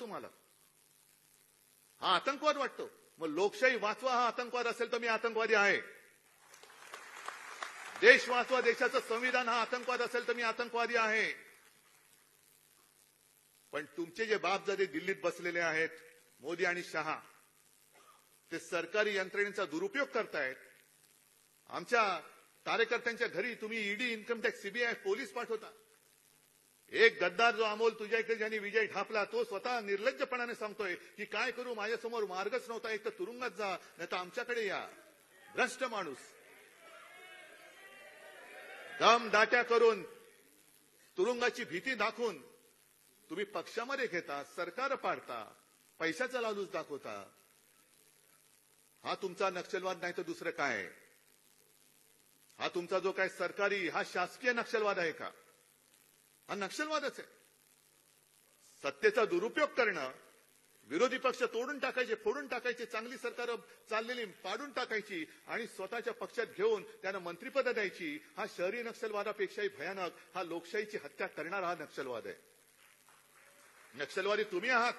तुम्हाला? हा आतंकवाद वाटतो? मग लोकशाही वाचवा हा आतंकवाद असेल तर मी आतंकवादी आहे. देश वाचवा, देशाचं संविधान हा आतंकवाद असेल तर मी आतंकवादी आहे. पण तुमचे जे बापजादे दिल्लीत बसलेले आहेत, मोदी आणि शहा, ते सरकारी यंत्रणेचा दुरुपयोग करतायत. आमच्या कार्यकर्त्यांच्या घरी तुम्ही ED, income tax, CBI, police पाठवता. एक गद्दार जो अमोल तुझ्या इकडे ज्यांनी विजय ठापला, तो स्वतः निर्लज्जपणाने सांगतोय की काय करू, माझ्यासमोर मार्गच नव्हता, एक तर तुरुंगात जा नाही तर आमच्याकडे या. भ्रष्ट माणूस. दम दाट्या करून, तुरुंगाची भीती दाखवून तुम्ही पक्षामध्ये घेता, सरकार पाडता, पैशाचा लालूच दाखवता. हा तुमचा नक्षलवाद नाही तर दुसरं काय आहे? हा तुमचा जो काय सरकारी, हा शासकीय नक्षलवाद आहे का? हा नक्षलवादच आहे. सत्तेचा दुरुपयोग करणं, विरोधी पक्ष तोडून टाकायचे, फोडून टाकायचे, चांगली सरकार चाललेली पाडून टाकायची आणि स्वतःच्या पक्षात घेऊन त्यांना मंत्रिपद द्यायची, हा शहरी नक्षलवादापेक्षाही भयानक, हा लोकशाहीची हत्या करणारा हा नक्षलवाद आहे. नक्षलवादी तुम्ही आहात.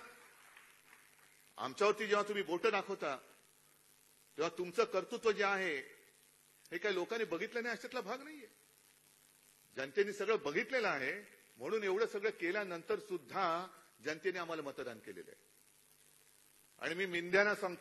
आमच्यावरती जेव्हा तुम्ही बोटं दाखवता तेव्हा तुमचं कर्तृत्व जे आहे हे काही लोकांनी बघितलं नाही अशातला भाग नाहीये. जनतेने सगळं बघितलेलं आहे, म्हणून एवढं सगळं केल्यानंतर सुद्धा जनतेने आम्हाला मतदान केलेलं आहे. आणि मी मिंद्याना सांगतो,